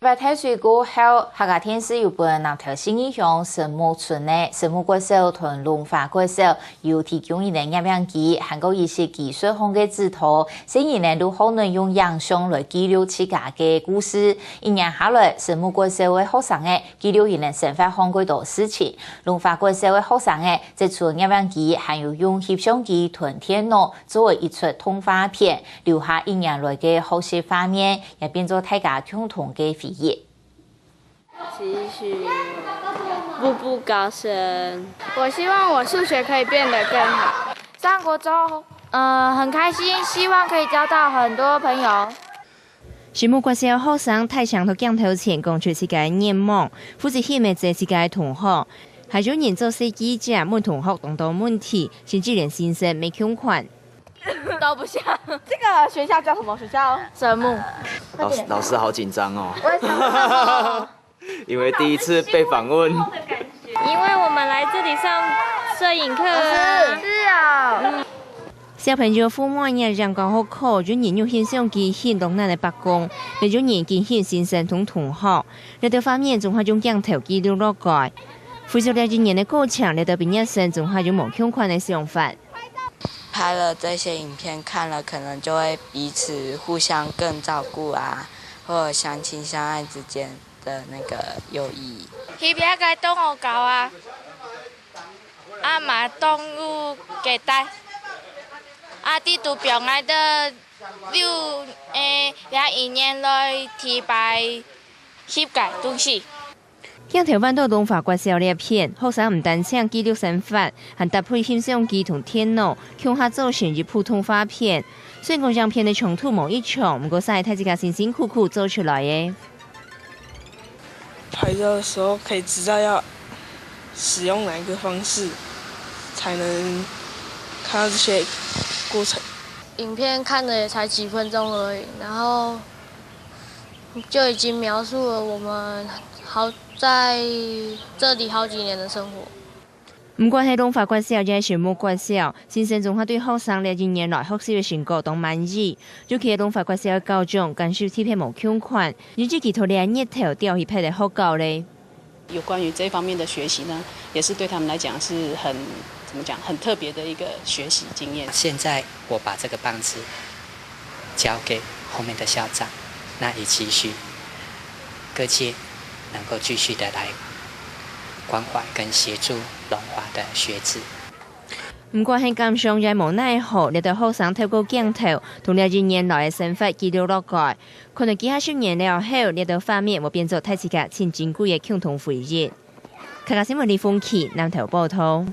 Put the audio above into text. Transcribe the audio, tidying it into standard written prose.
在退水过后，客家电视有本南投新义乡神木村的神木歌手同龙华歌手，有提供一个摄影机，还有一些技术上的指导，新人呢都可能用影像来记录自家的故事。一年下来，神木歌手的学生的记录人生活上几多事情，龙华歌手的学生的这出摄影机还有用摄像机同电脑作为一出动画片，留下一年来的好些画面，也变作大家共同的回忆。继续步步高升。我希望我数学可以变得更好。上国中，很开心，希望可以交到很多朋友。神木歌手学生太长到鏡頭前講出自己嘅願望，負責獻嘅係自己嘅同學，還有人做司機者問同學多多問題，甚至連先生沒窮款。都不像。這個學校叫什麼學校？神木。老師好緊張哦。為什麼？因為第一次被訪問。因為我們來這裡上攝影課啊。是啊。小朋友父母也讓講好考，有人用顯相機顯東南嘅白宮，亦有人見顯先生同同學。呢度方面仲係用鏡頭記錄落來，負責了一年嘅過程，呢度畢業生仲係有冇窮款嘅想法。拍了這些影片，看了可能就會彼此互相更照顧啊，或者相親相愛之間的那個友誼。佢邊個當我搞啊？阿媽當我給帶。阿弟都表愛的要一年來提拔翕個東西。鏡頭揾到龍華歌手呢片，學生唔單止記錄生活，還搭配攝像機同電腦，向下做成一普通畫片。雖然講樣片嘅長度冇一長，不過曬睇自家辛辛苦苦做出來嘅。拍照的時候可以知道要使用哪一個方式，才能看到這些過程。影片看了也才幾分鐘而已，然後就已經描述了我們在這裡好幾年的生活。唔管係龍華歌手，亦係神木歌手，先生仲係對學生呢一年來學習嘅成果都滿意。尤其係龍華歌手嘅高中，感受特別冇窮款，而自己頭呢日頭掉去拍得好高咧。有關於這方面的學習呢，也是對他們來講是很特別的一個學習經驗。現在我把這個棒子交給後面的校長，那也期許各界能夠繼續的來關懷跟協助龍華的學子。唔過係咁上也無奈何，呢度學生透過鏡頭同呢一年來嘅生活記錄落來，可能幾下數年了後，呢度畫面會變作睇自己前珍貴嘅共同回憶。客家新聞李鳳琪南投報道。